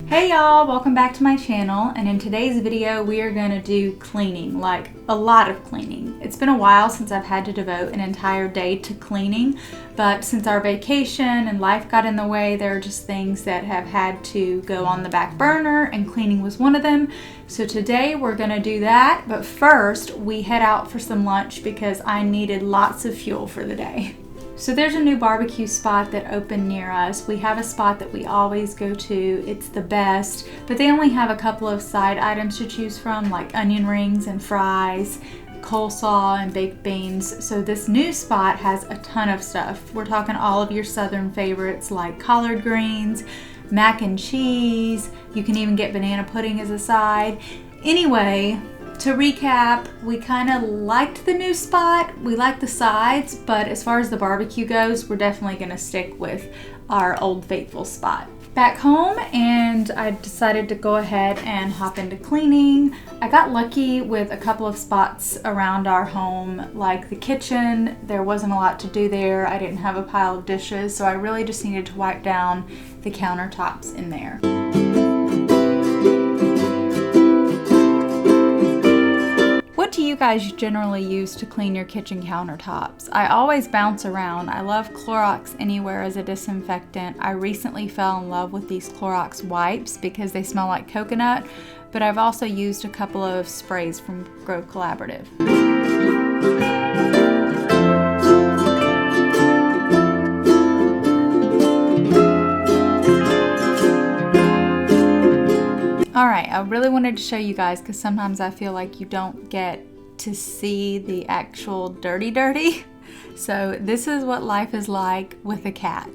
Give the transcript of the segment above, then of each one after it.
Hey y'all, welcome back to my channel, and in today's video we are going to do cleaning, like a lot of cleaning. It's been a while since I've had to devote an entire day to cleaning, but since our vacation and life got in the way, there are just things that have had to go on the back burner, and cleaning was one of them. So today we're going to do that, but first we head out for some lunch because I needed lots of fuel for the day. So there's a new barbecue spot that opened near us. We have a spot that we always go to. It's the best, but they only have a couple of side items to choose from, like onion rings and fries, coleslaw and baked beans. So this new spot has a ton of stuff. We're talking all of your southern favorites like collard greens, mac and cheese. You can even get banana pudding as a side. Anyway, to recap, we kind of liked the new spot. We like the sides, but as far as the barbecue goes, we're definitely going to stick with our old faithful spot. Back home, and I decided to go ahead and hop into cleaning. I got lucky with a couple of spots around our home, like the kitchen. There wasn't a lot to do there. I didn't have a pile of dishes, so I really just needed to wipe down the countertops in there. What do you guys generally use to clean your kitchen countertops? I always bounce around. I love Clorox Anywhere as a disinfectant. I recently fell in love with these Clorox wipes because they smell like coconut, but I've also used a couple of sprays from Grove Collaborative. Alright, I really wanted to show you guys because sometimes I feel like you don't get to see the actual dirty. So this is what life is like with a cat.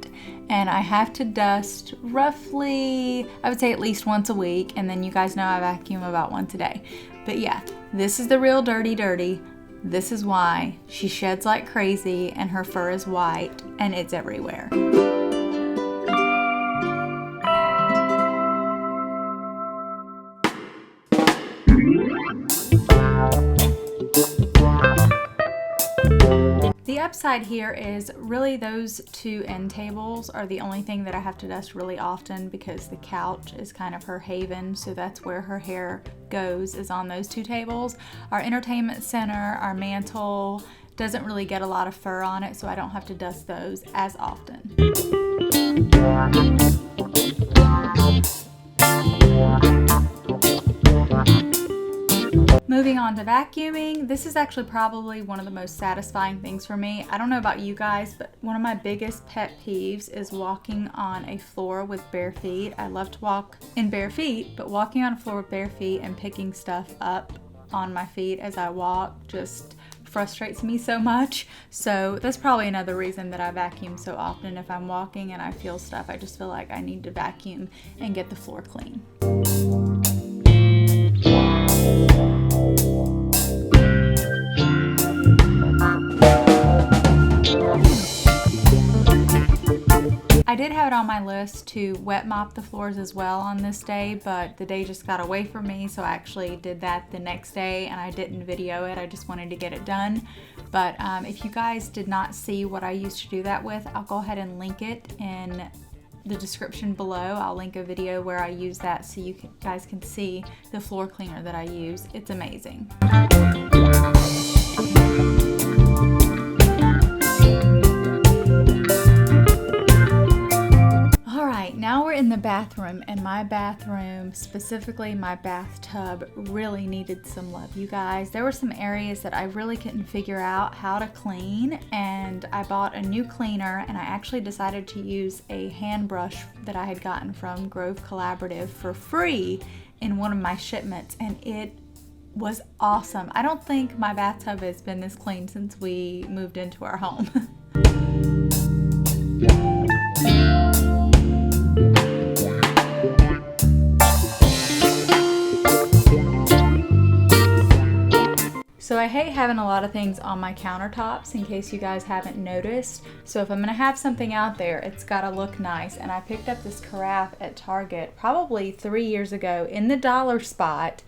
And I have to dust roughly, I would say at least once a week, and then you guys know I vacuum about once a day. But yeah, this is the real dirty. This is why she sheds like crazy and her fur is white and it's everywhere. The upside here is really those two end tables are the only thing that I have to dust really often because the couch is kind of her haven, so that's where her hair goes, is on those two tables. Our entertainment center, our mantle, doesn't really get a lot of fur on it, so I don't have to dust those as often. Moving on to vacuuming, this is actually probably one of the most satisfying things for me. I don't know about you guys, but one of my biggest pet peeves is walking on a floor with bare feet. I love to walk in bare feet, but walking on a floor with bare feet and picking stuff up on my feet as I walk just frustrates me so much. So that's probably another reason that I vacuum so often. If I'm walking and I feel stuff, I just feel like I need to vacuum and get the floor clean. I did have it on my list to wet mop the floors as well on this day, but the day just got away from me, so I actually did that the next day and I didn't video it. I just wanted to get it done. But if you guys did not see what I used to do that with, I'll go ahead and link it in the description below. I'll link a video where I use that so you guys can see the floor cleaner that I use. It's amazing. Now we're in the bathroom, and my bathroom, specifically my bathtub, really needed some love, you guys. There were some areas that I really couldn't figure out how to clean, and I bought a new cleaner, and I actually decided to use a hand brush that I had gotten from Grove Collaborative for free in one of my shipments, and it was awesome. I don't think my bathtub has been this clean since we moved into our home. So I hate having a lot of things on my countertops, in case you guys haven't noticed. So if I'm gonna have something out there, it's gotta look nice. And I picked up this carafe at Target probably 3 years ago in the dollar spot,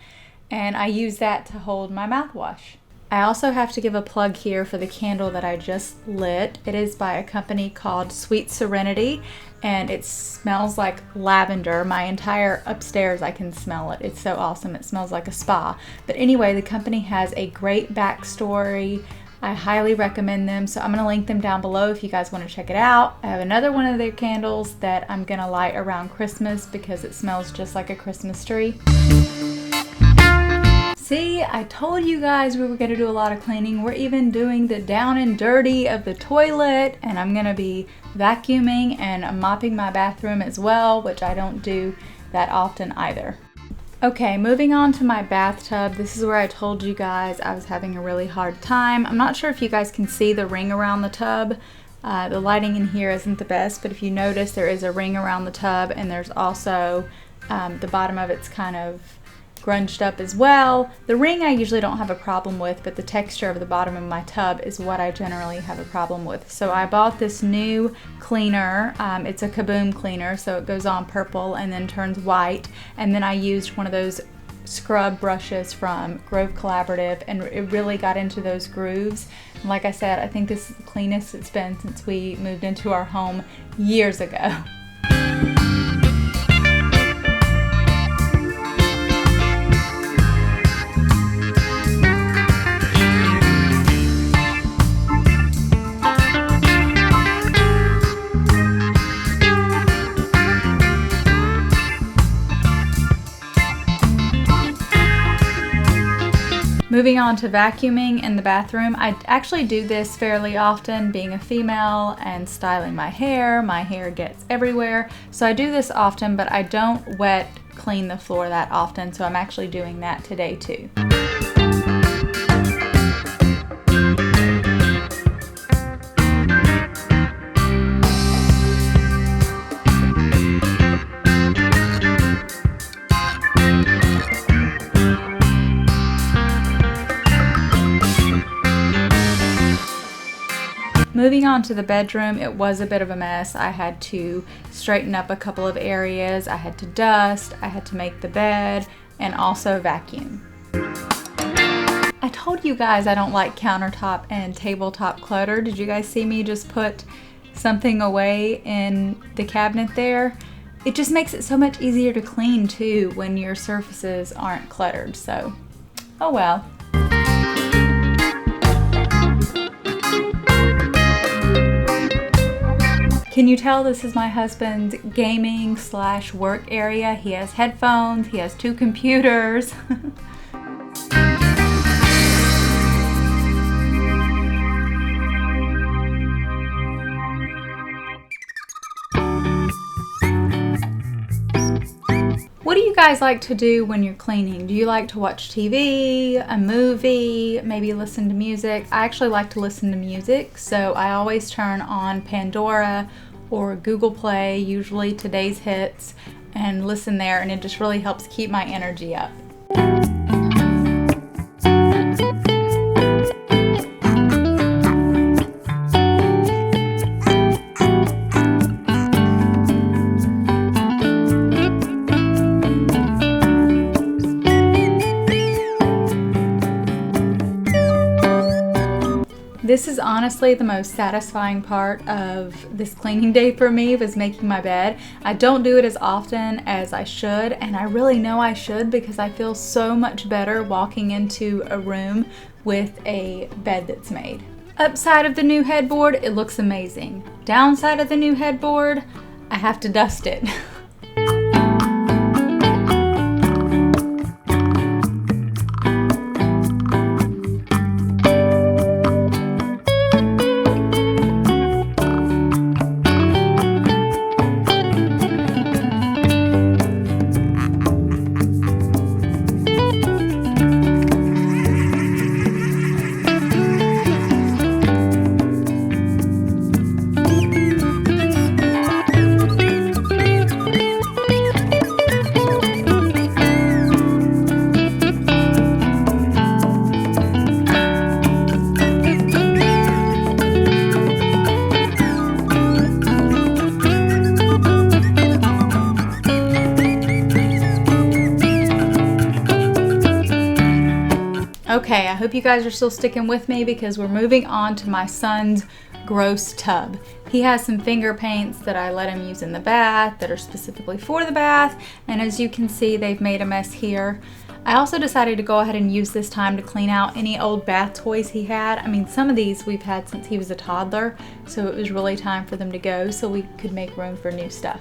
and I use that to hold my mouthwash. I also have to give a plug here for the candle that I just lit. It is by a company called Sweet Serenity, and it smells like lavender. My entire upstairs, I can smell it. It's so awesome. It smells like a spa. But anyway, the company has a great backstory. I highly recommend them, so I'm going to link them down below if you guys want to check it out. I have another one of their candles that I'm going to light around Christmas because it smells just like a Christmas tree. See, I told you guys we were going to do a lot of cleaning. We're even doing the down and dirty of the toilet, and I'm going to be vacuuming and mopping my bathroom as well, which I don't do that often either. Okay, moving on to my bathtub. This is where I told you guys I was having a really hard time. I'm not sure if you guys can see the ring around the tub. The lighting in here isn't the best, but if you notice, there is a ring around the tub, and there's also the bottom of it's kind of grunged up as well. The ring I usually don't have a problem with, but the texture of the bottom of my tub is what I generally have a problem with. So I bought this new cleaner. It's a Kaboom cleaner, so it goes on purple and then turns white. And then I used one of those scrub brushes from Grove Collaborative, and it really got into those grooves. And like I said, I think this is the cleanest it's been since we moved into our home years ago. Moving on to vacuuming in the bathroom. I actually do this fairly often, being a female and styling my hair. My hair gets everywhere. So I do this often, but I don't wet clean the floor that often. So I'm actually doing that today too. Moving on to the bedroom, it was a bit of a mess. I had to straighten up a couple of areas. I had to dust, I had to make the bed, and also vacuum. I told you guys I don't like countertop and tabletop clutter. Did you guys see me just put something away in the cabinet there? It just makes it so much easier to clean too when your surfaces aren't cluttered, so oh well. Can you tell this is my husband's gaming / work area? He has headphones, he has 2 computers. What do you guys like to do when you're cleaning? Do you like to watch TV, a movie, maybe listen to music? I actually like to listen to music, so I always turn on Pandora or Google Play, usually today's hits, and listen there, and it just really helps keep my energy up. This is honestly the most satisfying part of this cleaning day for me, was making my bed. I don't do it as often as I should, and I really know I should because I feel so much better walking into a room with a bed that's made. Upside of the new headboard, it looks amazing. Downside of the new headboard, I have to dust it. Okay, I hope you guys are still sticking with me because we're moving on to my son's gross tub. He has some finger paints that I let him use in the bath that are specifically for the bath, and as you can see, they've made a mess here. I also decided to go ahead and use this time to clean out any old bath toys he had. I mean, some of these we've had since he was a toddler, so it was really time for them to go so we could make room for new stuff.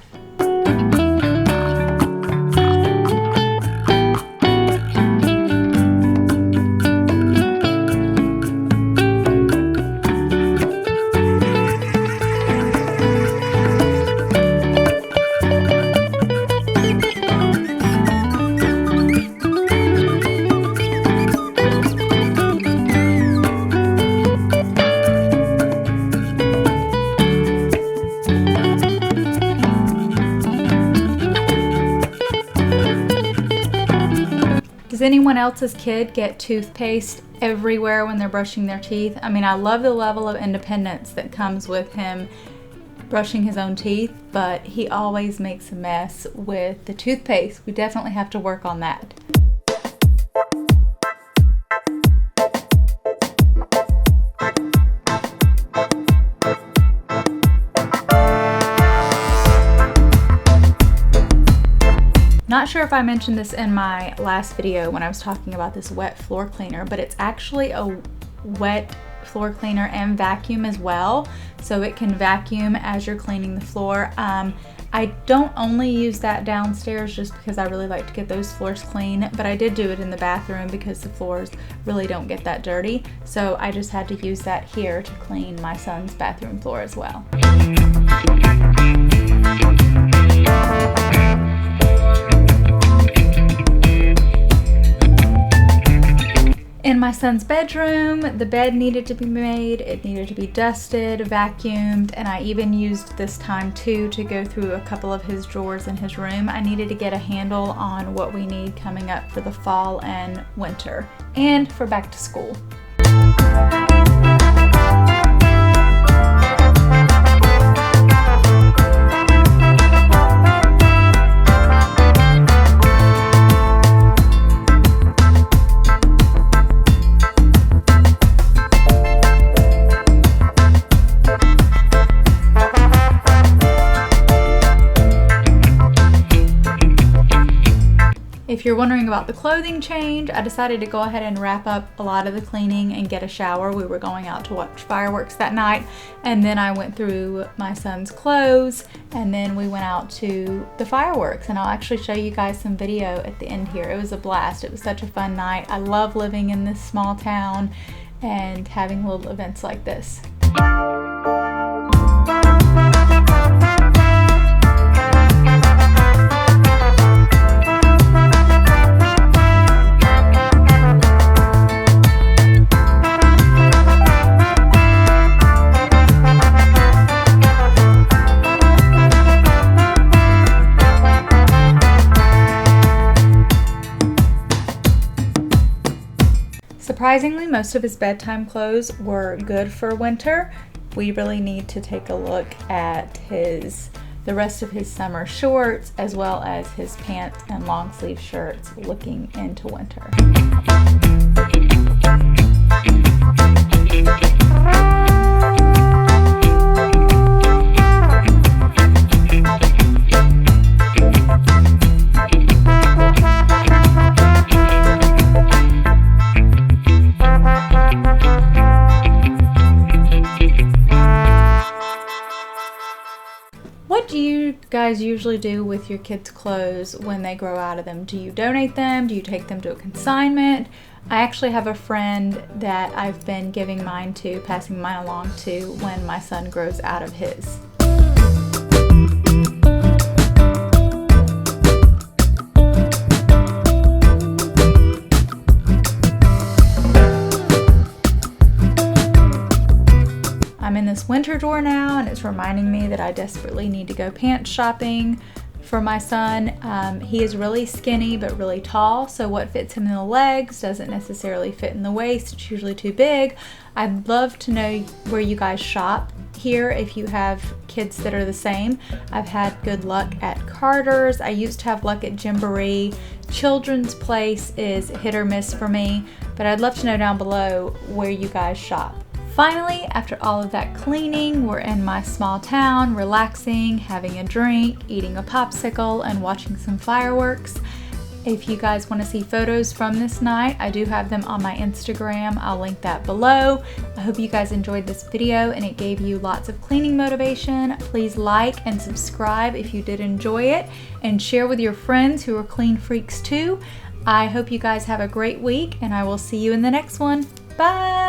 Does anyone else's kid get toothpaste everywhere when they're brushing their teeth? I mean, I love the level of independence that comes with him brushing his own teeth, but he always makes a mess with the toothpaste. We definitely have to work on that. Not sure if I mentioned this in my last video when I was talking about this wet floor cleaner, but it's actually a wet floor cleaner and vacuum as well. So it can vacuum as you're cleaning the floor. I don't only use that downstairs just because I really like to get those floors clean, but I did do it in the bathroom because the floors really don't get that dirty. So I just had to use that here to clean my son's bathroom floor as well. In my son's bedroom, the bed needed to be made, it needed to be dusted, vacuumed, and I even used this time too to go through a couple of his drawers in his room. I needed to get a handle on what we need coming up for the fall and winter, and for back to school. If you're wondering about the clothing change, I decided to go ahead and wrap up a lot of the cleaning and get a shower. We were going out to watch fireworks that night, and then I went through my son's clothes, and then we went out to the fireworks, and I'll actually show you guys some video at the end here. It was a blast. It was such a fun night. I love living in this small town and having little events like this. Surprisingly, most of his bedtime clothes were good for winter. We really need to take a look at the rest of his summer shorts as well as his pants and long sleeve shirts looking into winter. What do you guys usually do with your kids' clothes when they grow out of them? Do you donate them? Do you take them to a consignment? I actually have a friend that I've been giving mine to, passing mine along to when my son grows out of his. I'm in this winter drawer now, and it's reminding me that I desperately need to go pants shopping for my son. He is really skinny but really tall, so what fits him in the legs doesn't necessarily fit in the waist. It's usually too big. I'd love to know where you guys shop here if you have kids that are the same. I've had good luck at Carter's. I used to have luck at Gymboree. Children's Place is hit or miss for me. but I'd love to know down below where you guys shop. Finally, after all of that cleaning, we're in my small town, relaxing, having a drink, eating a popsicle, and watching some fireworks. If you guys want to see photos from this night, I do have them on my Instagram. I'll link that below. I hope you guys enjoyed this video and it gave you lots of cleaning motivation. Please like and subscribe if you did enjoy it, and share with your friends who are clean freaks too. I hope you guys have a great week, and I will see you in the next one. Bye!